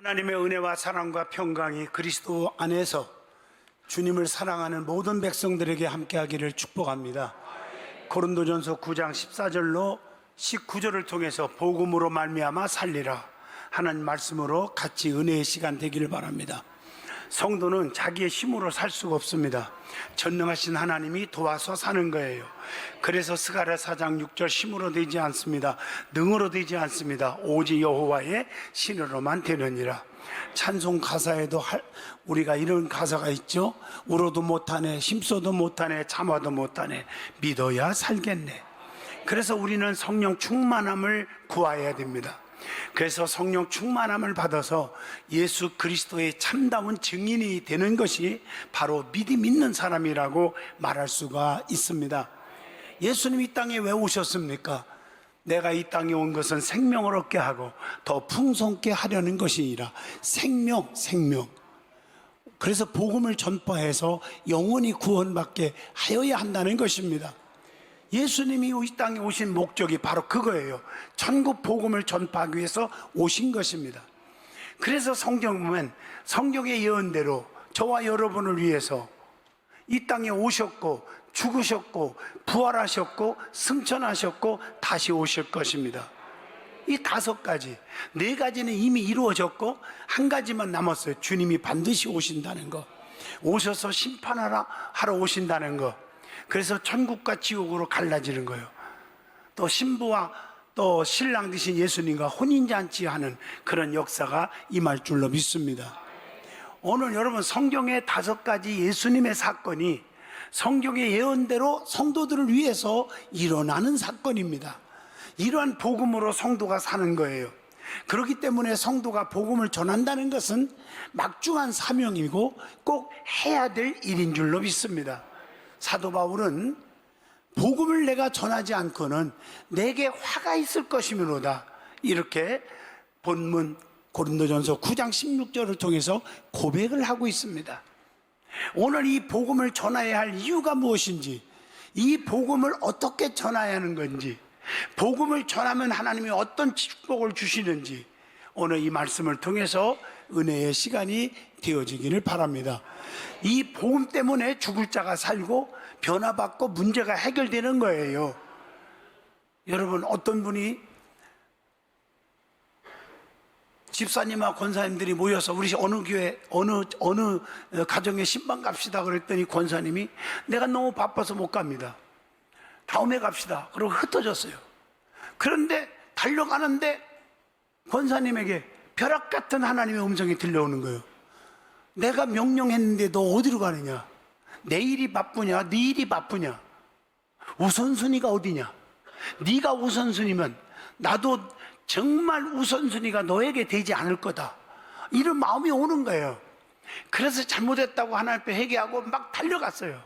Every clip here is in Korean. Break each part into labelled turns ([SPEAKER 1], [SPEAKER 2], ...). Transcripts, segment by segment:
[SPEAKER 1] 하나님의 은혜와 사랑과 평강이 그리스도 안에서 주님을 사랑하는 모든 백성들에게 함께하기를 축복합니다. 고린도전서 9장 14절로 19절을 통해서 복음으로 말미암아 살리라 하는 말씀으로 같이 은혜의 시간 되기를 바랍니다. 성도는 자기의 힘으로 살 수가 없습니다. 전능하신 하나님이 도와서 사는 거예요. 그래서 스가랴 4장 6절 힘으로 되지 않습니다. 능으로 되지 않습니다. 오직 여호와의 신으로만 되느니라. 찬송 가사에도 우리가 이런 가사가 있죠. 울어도 못하네, 힘써도 못하네, 참아도 못하네, 믿어야 살겠네. 그래서 우리는 성령 충만함을 구해야 됩니다. 그래서 성령 충만함을 받아서 예수 그리스도의 참다운 증인이 되는 것이 바로 믿음 있는 사람이라고 말할 수가 있습니다. 예수님이 이 땅에 왜 오셨습니까? 내가 이 땅에 온 것은 생명을 얻게 하고 더 풍성케 하려는 것이니라. 생명. 그래서 복음을 전파해서 영원히 구원받게 하여야 한다는 것입니다. 예수님이 이 땅에 오신 목적이 바로 그거예요. 천국 복음을 전파하기 위해서 오신 것입니다. 그래서 성경 보면 성경의 예언대로 저와 여러분을 위해서 이 땅에 오셨고 죽으셨고 부활하셨고 승천하셨고 다시 오실 것입니다. 이 5가지, 4가지는 이미 이루어졌고 한 가지만 남았어요. 주님이 반드시 오신다는 거, 오셔서 심판하러 오신다는 거. 그래서 천국과 지옥으로 갈라지는 거예요. 또 신부와 또 신랑 되신 예수님과 혼인잔치하는 그런 역사가 임할 줄로 믿습니다. 오늘 여러분 성경의 5가지 예수님의 사건이 성경의 예언대로 성도들을 위해서 일어나는 사건입니다. 이러한 복음으로 성도가 사는 거예요. 그렇기 때문에 성도가 복음을 전한다는 것은 막중한 사명이고 꼭 해야 될 일인 줄로 믿습니다. 사도 바울은 복음을 내가 전하지 않고는 내게 화가 있을 것이므로다, 이렇게 본문 고린도전서 9장 16절을 통해서 고백을 하고 있습니다. 오늘 이 복음을 전해야 할 이유가 무엇인지, 이 복음을 어떻게 전해야 하는 건지, 복음을 전하면 하나님이 어떤 축복을 주시는지 오늘 이 말씀을 통해서 은혜의 시간이 되어지기를 바랍니다. 이 복음 때문에 죽을 자가 살고 변화받고 문제가 해결되는 거예요. 여러분, 어떤 분이 집사님과 권사님들이 모여서 우리 어느 교회 어느 가정에 신방 갑시다 그랬더니 권사님이 내가 너무 바빠서 못 갑니다, 다음에 갑시다 그러고 흩어졌어요. 그런데 달려가는데 권사님에게 벼락 같은 하나님의 음성이 들려오는 거예요. 내가 명령했는데 너 어디로 가느냐? 내 일이 바쁘냐? 네 일이 바쁘냐? 우선순위가 어디냐? 네가 우선순위면 나도 정말 우선순위가 너에게 되지 않을 거다, 이런 마음이 오는 거예요. 그래서 잘못했다고 하나님 앞에 회개하고 막 달려갔어요.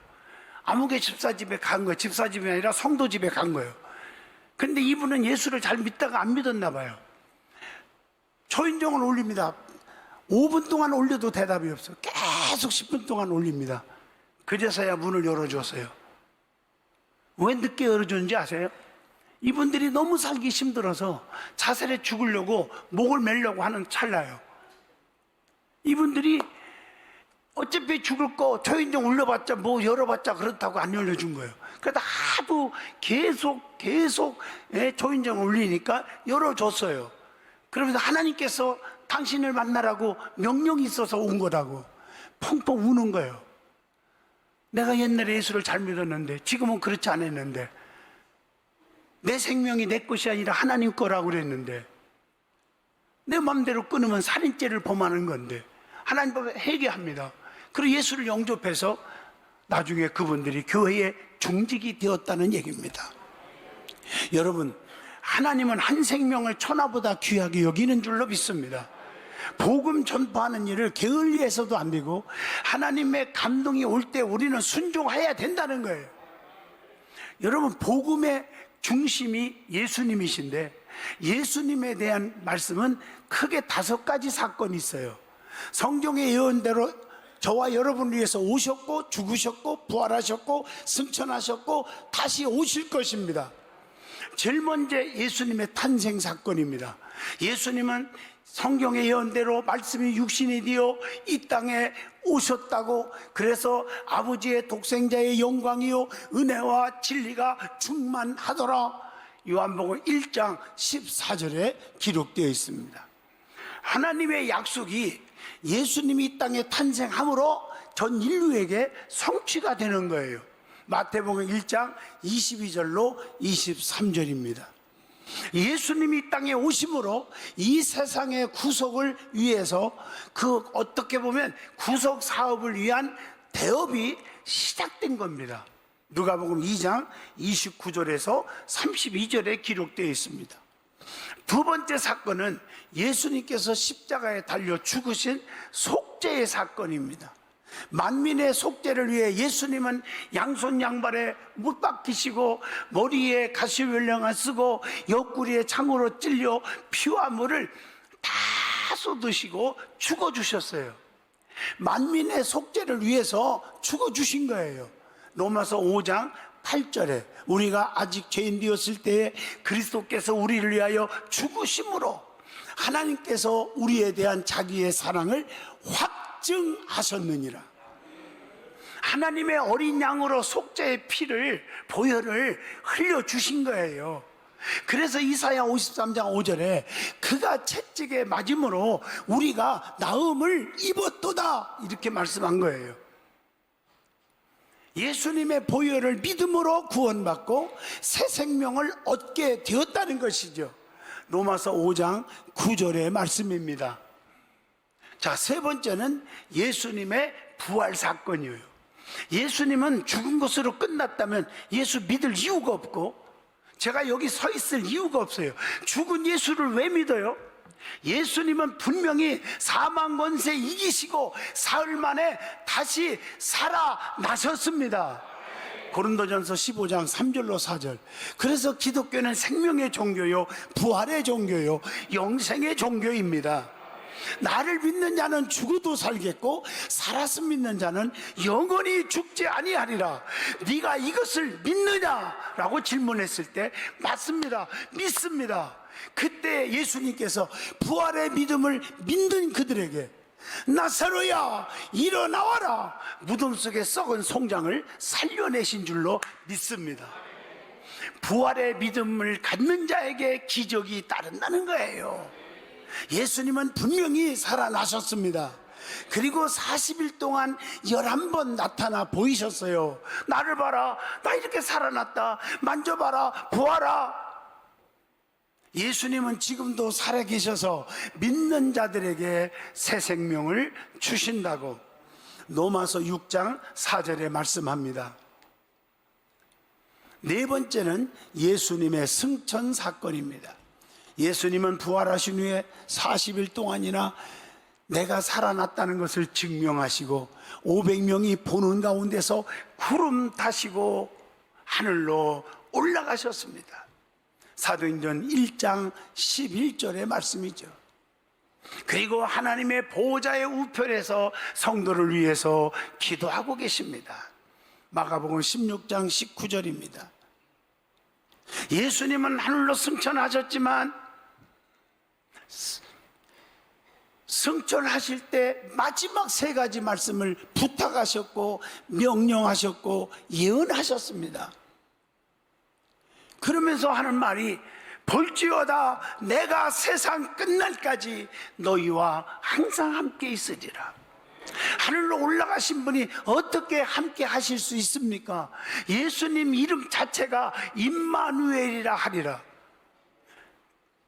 [SPEAKER 1] 아무개 집사 집에 간 거예요. 집사 집이 아니라 성도 집에 간 거예요. 근데 이분은 예수를 잘 믿다가 안 믿었나 봐요. 초인종을 올립니다. 5분 동안 올려도 대답이 없어요. 계속 10분 동안 올립니다. 그제서야 문을 열어줬어요. 왜 늦게 열어줬는지 아세요? 이분들이 너무 살기 힘들어서 자살해 죽으려고 목을 매려고 하는 찰나요. 이분들이 어차피 죽을 거 초인종 올려봤자 뭐 열어봤자 그렇다고 안 열려준 거예요. 그래서 하도 계속 초인종 올리니까 열어줬어요. 그러면서 하나님께서 당신을 만나라고 명령이 있어서 온 거라고 펑펑 우는 거예요. 내가 옛날에 예수를 잘 믿었는데 지금은 그렇지 않았는데, 내 생명이 내 것이 아니라 하나님 거라고 그랬는데, 내 마음대로 끊으면 살인죄를 범하는 건데 하나님 앞에 회개합니다. 그리고 예수를 영접해서 나중에 그분들이 교회의 중직이 되었다는 얘기입니다. 여러분, 하나님은 한 생명을 천하보다 귀하게 여기는 줄로 믿습니다. 복음 전파하는 일을 게을리해서도 안 되고 하나님의 감동이 올 때 우리는 순종해야 된다는 거예요. 여러분, 복음의 중심이 예수님이신데 예수님에 대한 말씀은 크게 5가지 사건이 있어요. 성경의 예언대로 저와 여러분을 위해서 오셨고 죽으셨고 부활하셨고 승천하셨고 다시 오실 것입니다. 제일 먼저 예수님의 탄생 사건입니다. 예수님은 성경의 예언대로 말씀이 육신이 되어 이 땅에 오셨다고, 그래서 아버지의 독생자의 영광이요 은혜와 진리가 충만하더라, 요한복음 1장 14절에 기록되어 있습니다. 하나님의 약속이 예수님이 이 땅에 탄생함으로 전 인류에게 성취가 되는 거예요. 마태복음 1장 22절로 23절입니다. 예수님이 이 땅에 오심으로 이 세상의 구속을 위해서, 그 어떻게 보면 구속 사업을 위한 대업이 시작된 겁니다. 누가복음 2장 29절에서 32절에 기록되어 있습니다. 두 번째 사건은 예수님께서 십자가에 달려 죽으신 속죄의 사건입니다. 만민의 속죄를 위해 예수님은 양손 양발에 못 박히시고 머리에 가시면령을 쓰고 옆구리에 창으로 찔려 피와 물을 다 쏟으시고 죽어주셨어요. 만민의 속죄를 위해서 죽어주신 거예요. 로마서 5장 8절에 우리가 아직 죄인 되었을 때에 그리스도께서 우리를 위하여 죽으심으로 하나님께서 우리에 대한 자기의 사랑을 확증하셨느니라. 하나님의 어린 양으로 속죄의 피를, 보혈을 흘려주신 거예요. 그래서 이사야 53장 5절에 그가 채찍에 맞음으로 우리가 나음을 입었도다, 이렇게 말씀한 거예요. 예수님의 보혈을 믿음으로 구원받고 새 생명을 얻게 되었다는 것이죠. 로마서 5장 9절의 말씀입니다. 자, 세 번째는 예수님의 부활 사건이에요. 예수님은 죽은 것으로 끝났다면 예수 믿을 이유가 없고 제가 여기 서 있을 이유가 없어요. 죽은 예수를 왜 믿어요? 예수님은 분명히 사망 권세 이기시고 사흘 만에 다시 살아나셨습니다. 고린도전서 15장 3절로 4절. 그래서 기독교는 생명의 종교요, 부활의 종교요, 영생의 종교입니다. 나를 믿는 자는 죽어도 살겠고 살아서 믿는 자는 영원히 죽지 아니하리라. 네가 이것을 믿느냐라고 질문했을 때 맞습니다, 믿습니다. 그때 예수님께서 부활의 믿음을 믿는 그들에게 나사로야 일어나와라, 무덤 속에 썩은 송장을 살려내신 줄로 믿습니다. 부활의 믿음을 갖는 자에게 기적이 따른다는 거예요. 예수님은 분명히 살아나셨습니다. 그리고 40일 동안 11번 나타나 보이셨어요. 나를 봐라, 나 이렇게 살아났다, 만져봐라, 보아라. 예수님은 지금도 살아계셔서 믿는 자들에게 새 생명을 주신다고 로마서 6장 4절에 말씀합니다. 네 번째는 예수님의 승천 사건입니다. 예수님은 부활하신 후에 40일 동안이나 내가 살아났다는 것을 증명하시고 500명이 보는 가운데서 구름 타시고 하늘로 올라가셨습니다. 사도행전 1장 11절의 말씀이죠. 그리고 하나님의 보호자의 우편에서 성도를 위해서 기도하고 계십니다. 마가복음 16장 19절입니다. 예수님은 하늘로 승천하셨지만 승천하실 때 마지막 세 가지 말씀을 부탁하셨고 명령하셨고 예언하셨습니다. 그러면서 하는 말이 볼지어다 내가 세상 끝날까지 너희와 항상 함께 있으리라. 하늘로 올라가신 분이 어떻게 함께 하실 수 있습니까? 예수님 이름 자체가 임마누엘이라 하리라.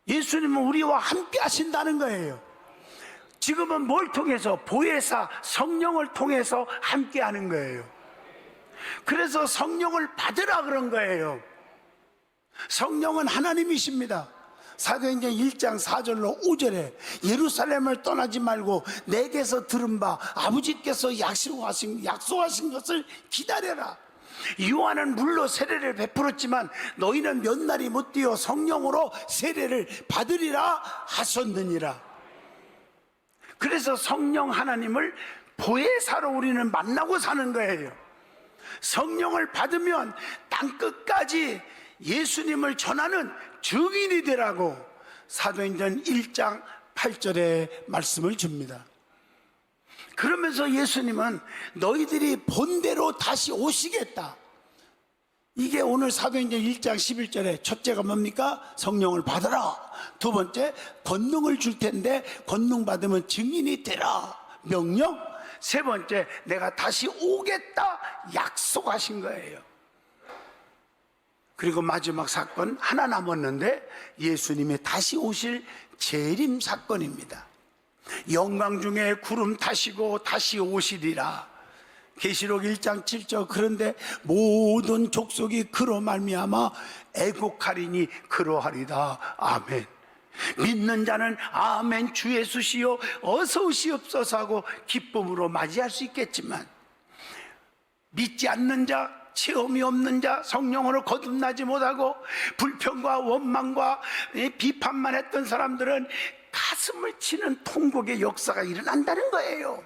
[SPEAKER 1] 예수님은 우리와 함께 하신다는 거예요. 지금은 뭘 통해서? 보혜사 성령을 통해서 함께 하는 거예요. 그래서 성령을 받으라 그런 거예요. 성령은 하나님이십니다. 사도행전 1장 4절로 5절에 예루살렘을 떠나지 말고 내게서 들은 바 아버지께서 약속하신 것을 기다려라. 요한은 물로 세례를 베풀었지만 너희는 몇 날이 못 되어 성령으로 세례를 받으리라 하셨느니라. 그래서 성령 하나님을 보혜사로 우리는 만나고 사는 거예요. 성령을 받으면 땅끝까지 예수님을 전하는 증인이 되라고 사도행전 1장 8절에 말씀을 줍니다. 그러면서 예수님은 너희들이 본대로 다시 오시겠다. 이게 오늘 사도행전 1장 11절에 첫째가 뭡니까? 성령을 받아라. 두 번째, 권능을 줄 텐데 권능 받으면 증인이 되라. 명령. 세 번째, 내가 다시 오겠다 약속하신 거예요. 그리고 마지막 사건 하나 남았는데 예수님이 다시 오실 재림 사건입니다. 영광 중에 구름 타시고 다시 오시리라. 계시록 1장 7절. 그런데 모든 족속이 그로 말미암아 애곡하리니 그러하리다. 아멘. 믿는 자는 아멘 주 예수시여 어서 오시옵소서 하고 기쁨으로 맞이할 수 있겠지만, 믿지 않는 자, 체험이 없는 자, 성령으로 거듭나지 못하고 불평과 원망과 비판만 했던 사람들은 가슴을 치는 통곡의 역사가 일어난다는 거예요.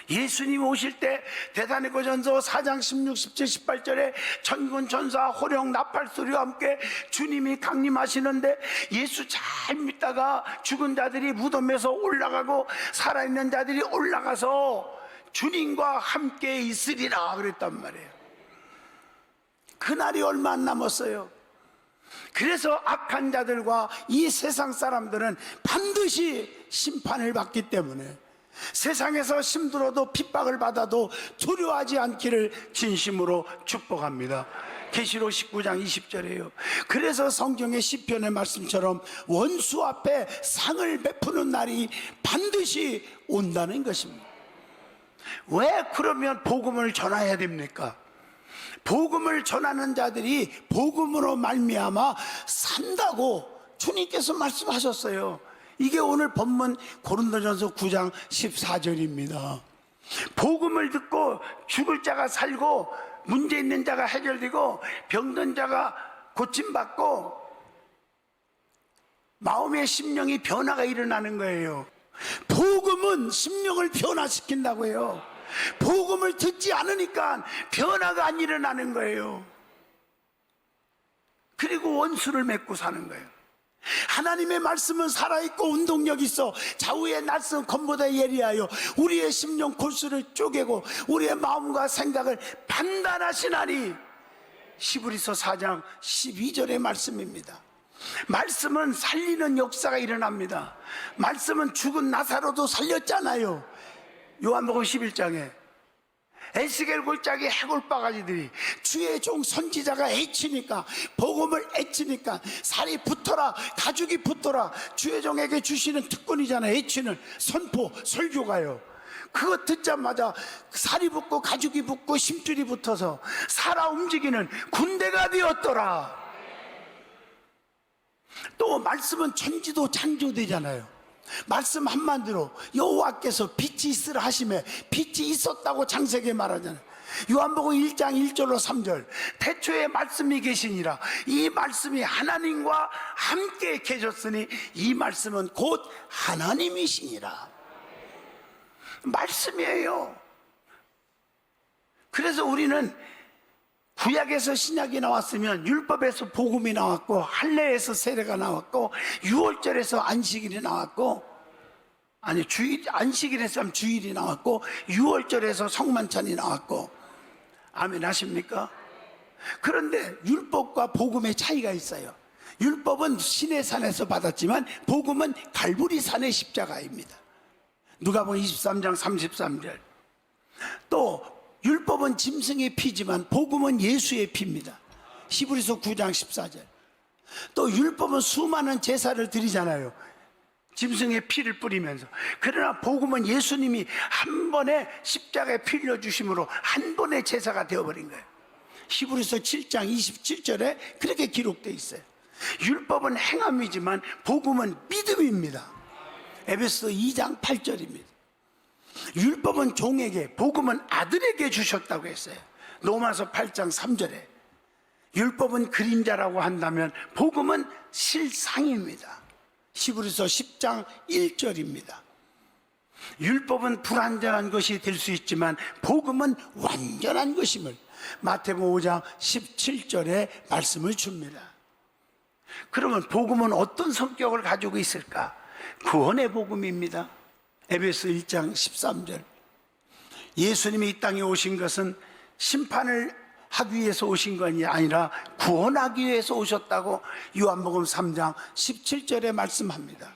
[SPEAKER 1] 예수님 오실 때 데살로니가전서 4장 16, 17, 18절에 천군 천사 호령 나팔 소리와 함께 주님이 강림하시는데, 예수 잘 믿다가 죽은 자들이 무덤에서 올라가고 살아있는 자들이 올라가서 주님과 함께 있으리라 그랬단 말이에요. 그날이 얼마 안 남았어요. 그래서 악한 자들과 이 세상 사람들은 반드시 심판을 받기 때문에 세상에서 힘들어도 핍박을 받아도 두려워하지 않기를 진심으로 축복합니다. 계시록 19장 20절이에요. 그래서 성경의 시편의 말씀처럼 원수 앞에 상을 베푸는 날이 반드시 온다는 것입니다. 왜 그러면 복음을 전해야 됩니까? 복음을 전하는 자들이 복음으로 말미암아 산다고 주님께서 말씀하셨어요. 이게 오늘 본문 고린도전서 9장 14절입니다. 복음을 듣고 죽을 자가 살고 문제 있는 자가 해결되고 병든 자가 고침받고 마음의 심령이 변화가 일어나는 거예요. 복음은 심령을 변화시킨다고 해요. 복음을 듣지 않으니까 변화가 안 일어나는 거예요. 그리고 원수를 맺고 사는 거예요. 하나님의 말씀은 살아있고 운동력이 있어 좌우의 낯선 검보다 예리하여 우리의 심령 골수를 쪼개고 우리의 마음과 생각을 판단하시나니. 히브리서 4장 12절의 말씀입니다. 말씀은 살리는 역사가 일어납니다. 말씀은 죽은 나사로도 살렸잖아요. 요한복음 11장에 에스겔 골짜기 해골바가지들이 주의 종 선지자가 애치니까, 복음을 애치니까 살이 붙어라, 가죽이 붙어라. 주의 종에게 주시는 특권이잖아요. 애치는 선포, 설교가요. 그거 듣자마자 살이 붙고 가죽이 붙고 심줄이 붙어서 살아 움직이는 군대가 되었더라. 또 말씀은 천지도 창조되잖아요. 말씀 한마디로 여호와께서 빛이 있으라 하시매 빛이 있었다고 창세기에 말하잖아요. 요한복음 1장 1절로 3절. 태초에 말씀이 계시니라. 이 말씀이 하나님과 함께 계셨으니 이 말씀은 곧 하나님이시니라. 말씀이에요. 그래서 우리는 구약에서 신약이 나왔으면 율법에서 복음이 나왔고, 할례에서 세례가 나왔고, 유월절에서 안식일이 나왔고, 아니 주일, 안식일에서 주일이 나왔고, 유월절에서 성만찬이 나왔고. 아멘 하십니까? 그런데 율법과 복음의 차이가 있어요. 율법은 시내산에서 받았지만 복음은 갈보리산의 십자가입니다. 누가복음 23장 33절. 또 율법은 짐승의 피지만 복음은 예수의 피입니다. 히브리서 9장 14절. 또 율법은 수많은 제사를 드리잖아요. 짐승의 피를 뿌리면서. 그러나 복음은 예수님이 한 번에 십자가에 피 흘려주심으로 한 번의 제사가 되어버린 거예요. 히브리서 7장 27절에 그렇게 기록되어 있어요. 율법은 행함이지만 복음은 믿음입니다. 에베소서 2장 8절입니다. 율법은 종에게, 복음은 아들에게 주셨다고 했어요. 로마서 8장 3절에. 율법은 그림자라고 한다면 복음은 실상입니다. 히브리서 10장 1절입니다. 율법은 불완전한 것이 될 수 있지만 복음은 완전한 것임을, 마태복음 5장 17절에 말씀을 줍니다. 그러면 복음은 어떤 성격을 가지고 있을까? 구원의 복음입니다. 에베소 1장 13절. 예수님이 이 땅에 오신 것은 심판을 하기 위해서 오신 것이 아니라 구원하기 위해서 오셨다고 요한복음 3장 17절에 말씀합니다.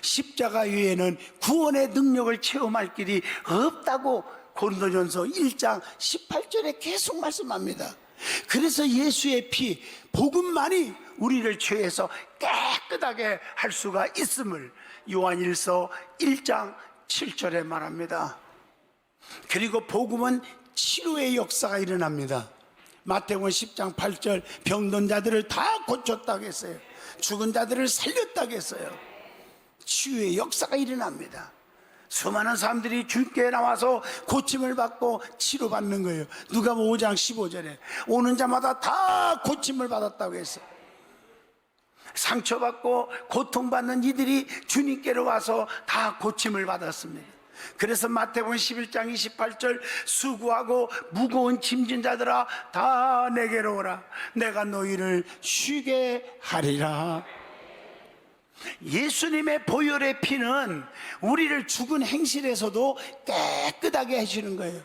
[SPEAKER 1] 십자가 외에는 구원의 능력을 체험할 길이 없다고 고린도전서 1장 18절에 계속 말씀합니다. 그래서 예수의 피, 복음만이 우리를 죄에서 깨끗하게 할 수가 있음을 요한일서 1장 7절에 말합니다. 그리고 복음은 치료의 역사가 일어납니다. 마태복음 10장 8절, 병든 자들을 다 고쳤다고 했어요. 죽은 자들을 살렸다고 했어요. 치유의 역사가 일어납니다. 수많은 사람들이 주께 나와서 고침을 받고 치료받는 거예요. 누가복음 5장 15절에 오는 자마다 다 고침을 받았다고 했어요. 상처받고 고통받는 이들이 주님께로 와서 다 고침을 받았습니다. 그래서 마태복음 11장 28절, 수고하고 무거운 짐진 자들아 다 내게로 오라, 내가 너희를 쉬게 하리라. 예수님의 보혈의 피는 우리를 죽은 행실에서도 깨끗하게 해주는 거예요.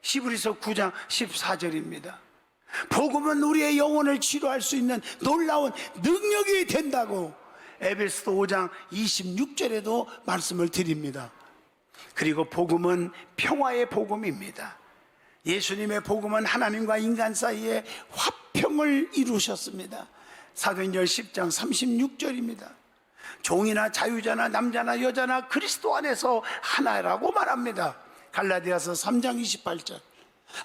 [SPEAKER 1] 히브리서 9장 14절입니다. 복음은 우리의 영혼을 치료할 수 있는 놀라운 능력이 된다고 에베소서 5장 26절에도 말씀을 드립니다. 그리고 복음은 평화의 복음입니다. 예수님의 복음은 하나님과 인간 사이에 화평을 이루셨습니다. 사도행전 10장 36절입니다. 종이나 자유자나 남자나 여자나 그리스도 안에서 하나라고 말합니다. 갈라디아서 3장 28절.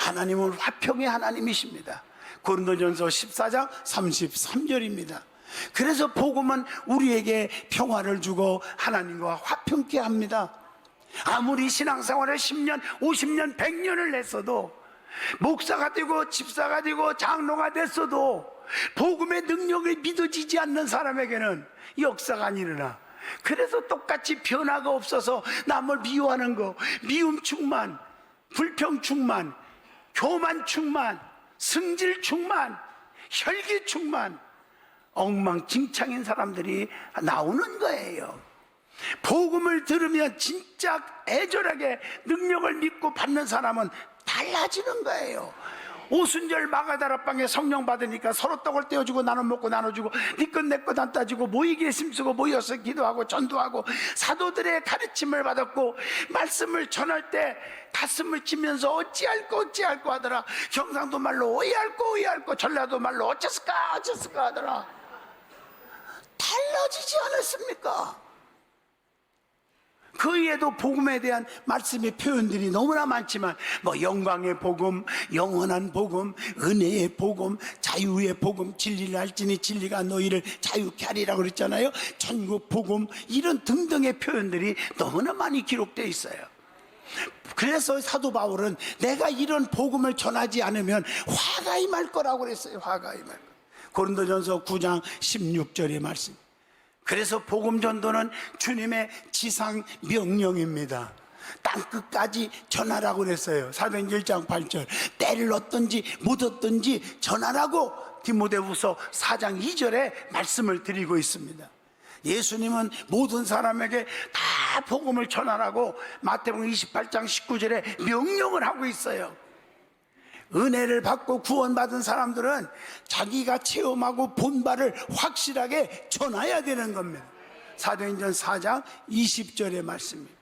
[SPEAKER 1] 하나님은 화평의 하나님이십니다. 고린도전서 14장 33절입니다. 그래서 복음은 우리에게 평화를 주고 하나님과 화평케 합니다. 아무리 신앙생활을 10년, 50년, 100년을 했어도, 목사가 되고 집사가 되고 장로가 됐어도 복음의 능력이 믿어지지 않는 사람에게는 역사가 안 일어나. 그래서 똑같이 변화가 없어서 남을 미워하는 거, 미움 충만, 불평 충만, 교만 충만, 승질 충만, 혈기 충만, 엉망진창인 사람들이 나오는 거예요. 복음을 들으면 진짜 애절하게 능력을 믿고 받는 사람은 달라지는 거예요. 오순절 마가다락방에 성령 받으니까 서로 떡을 떼어주고 나눠 먹고 나눠주고 네 것 내 것 안 따지고 모이기에 힘쓰고 모여서 기도하고 전도하고 사도들의 가르침을 받았고 말씀을 전할 때 가슴을 치면서 어찌할꼬 하더라. 경상도 말로 어이할꼬 전라도 말로 어째을까 하더라. 달라지지 않았습니까? 그 외에도 복음에 대한 말씀의 표현들이 너무나 많지만 영광의 복음, 영원한 복음, 은혜의 복음, 자유의 복음, 진리를 알지니 진리가 너희를 자유케 하리라고 그랬잖아요. 천국 복음, 이런 등등의 표현들이 너무나 많이 기록되어 있어요. 그래서 사도 바울은 내가 이런 복음을 전하지 않으면 화가 임할 거라고 그랬어요. 화가 임할 거. 고린도전서 9장 16절의 말씀. 그래서 복음 전도는 주님의 지상 명령입니다. 땅끝까지 전하라고 그랬어요. 사도행전 1장 8절. 때를 얻든지 못 얻든지 전하라고 디모데후서 4장 2절에 말씀을 드리고 있습니다. 예수님은 모든 사람에게 다 복음을 전하라고 마태복음 28장 19절에 명령을 하고 있어요. 은혜를 받고 구원받은 사람들은 자기가 체험하고 본 바를 확실하게 전해야 되는 겁니다. 사도행전 4장 20절의 말씀입니다.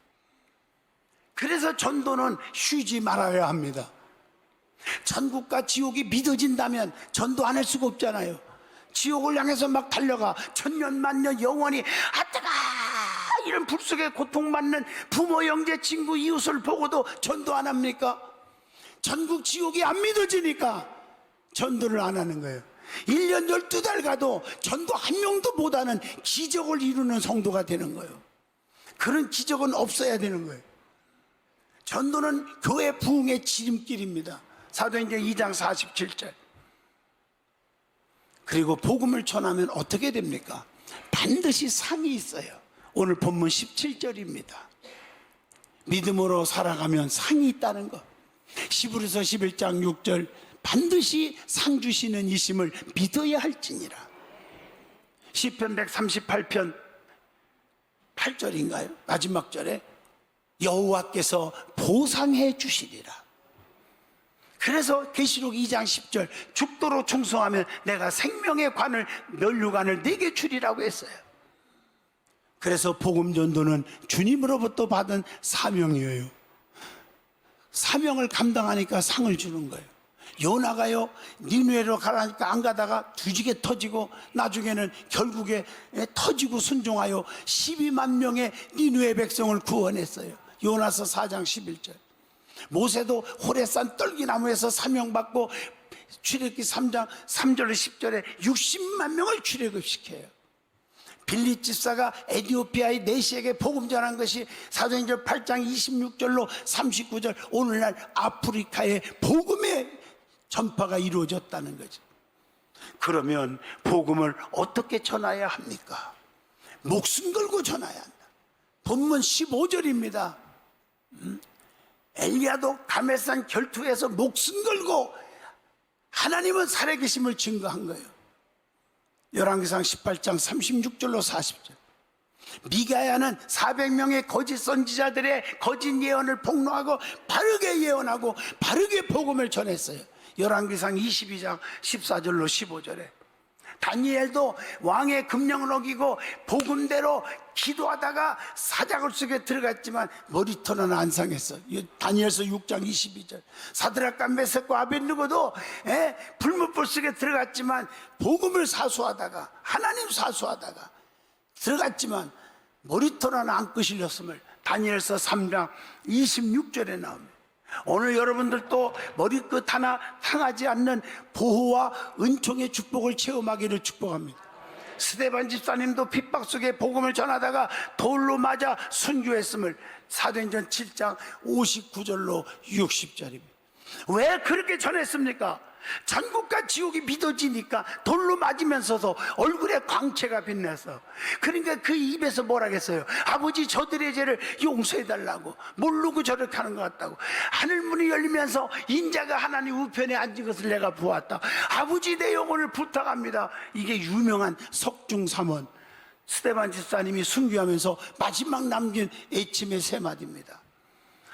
[SPEAKER 1] 그래서 전도는 쉬지 말아야 합니다. 천국과 지옥이 믿어진다면 전도 안 할 수가 없잖아요. 지옥을 향해서 막 달려가 천년 만년 영원히 아따가 이런 불속에 고통받는 부모 형제 친구 이웃을 보고도 전도 안 합니까? 전국 지옥이 안 믿어지니까 전도를 안 하는 거예요. 1년 12달 가도 전도 한 명도 못하는 기적을 이루는 성도가 되는 거예요. 그런 기적은 없어야 되는 거예요. 전도는 교회 부흥의 지름길입니다. 사도행전 2장 47절. 그리고 복음을 전하면 어떻게 됩니까? 반드시 상이 있어요. 오늘 본문 17절입니다. 믿음으로 살아가면 상이 있다는 것. 히브리서 11장 6절 반드시 상 주시는 이심을 믿어야 할지니라. 시편 138편 8절인가요? 마지막 절에 여호와께서 보상해 주시리라. 그래서 계시록 2장 10절 죽도록 충성하면 내가 생명의 관을 면류관을 내게 주리라고 했어요. 그래서 복음 전도는 주님으로부터 받은 사명이에요. 사명을 감당하니까 상을 주는 거예요. 요나가요, 니느웨로 가라니까 안 가다가 뒤지게 터지고 나중에는 결국에 터지고 순종하여 12만 명의 니느웨 백성을 구원했어요. 요나서 4장 11절. 모세도 호레산 떨기나무에서 사명받고 출애굽기 3장 3절에 10절에 60만 명을 출애굽시켜요. 빌립 집사가 에티오피아의 내시에게 복음 전한 것이 사도행전 8장 26절로 39절, 오늘날 아프리카의 복음의 전파가 이루어졌다는 거죠. 그러면 복음을 어떻게 전해야 합니까? 목숨 걸고 전해야 한다. 본문 15절입니다. 엘리야도 가멜산 결투에서 목숨 걸고 하나님은 살아계심을 증거한 거예요. 열왕기상 18장 36절로 40절. 미가야는 400명의 거짓 선지자들의 거짓 예언을 폭로하고 바르게 예언하고 바르게 복음을 전했어요. 열왕기상 22장 14절로 15절에 다니엘도 왕의 금령을 어기고 복음대로 기도하다가 사자굴 속에 들어갔지만 머리털은 안 상했어. 다니엘서 6장 22절. 사드락과 메섹과 아벳느고도 불못불 속에 들어갔지만 복음을 사수하다가 하나님 사수하다가 들어갔지만 머리털은 안 끄실렸음을 다니엘서 3장 26절에 나옵니다. 오늘 여러분들도 머리끝 하나 상하지 않는 보호와 은총의 축복을 체험하기를 축복합니다. 스데반 집사님도 핍박 속에 복음을 전하다가 돌로 맞아 순교했음을 사도행전 7장 59절로 60절입니다. 왜 그렇게 전했습니까? 천국과 지옥이 믿어지니까 돌로 맞으면서도 얼굴에 광채가 빛나서, 그러니까 그 입에서 뭐라겠어요? 아버지 저들의 죄를 용서해달라고, 모르고 저렇게 하는 것 같다고. 하늘문이 열리면서 인자가 하나님 우편에 앉은 것을 내가 보았다. 아버지 내 영혼을 부탁합니다. 이게 유명한 석중삼원 스데반 집사님이 순교하면서 마지막 남긴 애침의 세 마디입니다.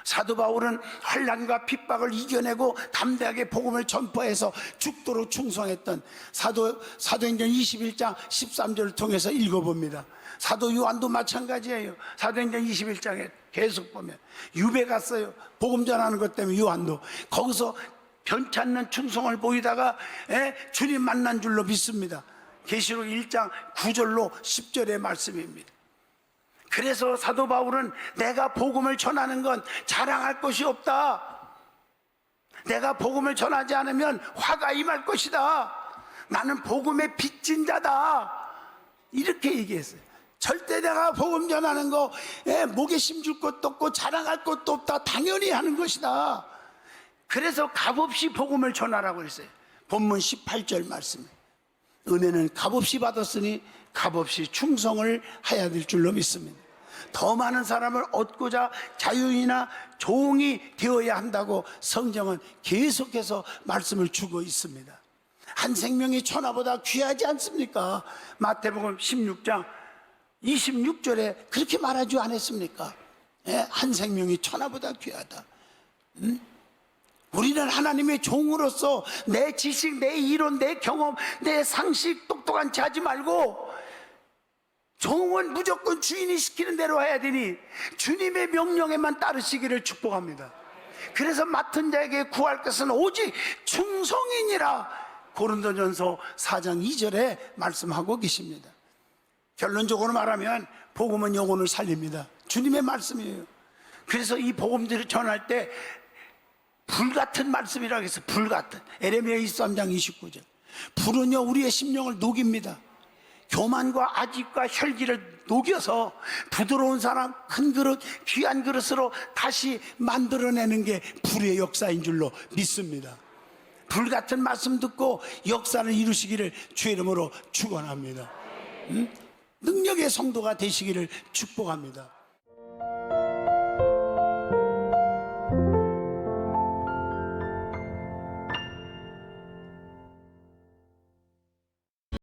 [SPEAKER 1] 사도 바울은 환난과 핍박을 이겨내고 담대하게 복음을 전파해서 죽도록 충성했던 사도행전 21장 13절을 통해서 읽어봅니다. 사도 요한도 마찬가지예요. 사도행전 21장에 계속 보면 유배 갔어요. 복음 전하는 것 때문에 요한도 거기서 변치 않는 충성을 보이다가 주님 만난 줄로 믿습니다. 계시록 1장 9절로 10절의 말씀입니다. 그래서 사도 바울은 내가 복음을 전하는 건 자랑할 것이 없다. 내가 복음을 전하지 않으면 화가 임할 것이다. 나는 복음의 빚진 자다. 이렇게 얘기했어요. 절대 내가 복음 전하는 거 목에 심줄 것도 없고 자랑할 것도 없다. 당연히 하는 것이다. 그래서 값없이 복음을 전하라고 했어요. 본문 18절 말씀. 은혜는 값없이 받았으니 값없이 충성을 해야 될 줄로 믿습니다. 더 많은 사람을 얻고자 자유인이나 종이 되어야 한다고 성경은 계속해서 말씀을 주고 있습니다. 한 생명이 천하보다 귀하지 않습니까? 마태복음 16장 26절에 그렇게 말하지 않았습니까? 한 생명이 천하보다 귀하다. 우리는 하나님의 종으로서 내 지식, 내 이론, 내 경험, 내 상식 똑똑한 체 하지 말고 종은 무조건 주인이 시키는 대로 해야 되니 주님의 명령에만 따르시기를 축복합니다. 그래서 맡은 자에게 구할 것은 오직 충성이니라 고린도전서 4장 2절에 말씀하고 계십니다. 결론적으로 말하면 복음은 영혼을 살립니다. 주님의 말씀이에요. 그래서 이 복음들을 전할 때 불같은 말씀이라고 해서 불같은 에레미야 23장 29절. 불은요 우리의 심령을 녹입니다. 교만과 아집과 혈기를 녹여서 부드러운 사람, 큰 그릇, 귀한 그릇으로 다시 만들어내는 게 불의 역사인 줄로 믿습니다. 불같은 말씀 듣고 역사를 이루시기를 주의 이름으로 축원합니다. 능력의 성도가 되시기를 축복합니다.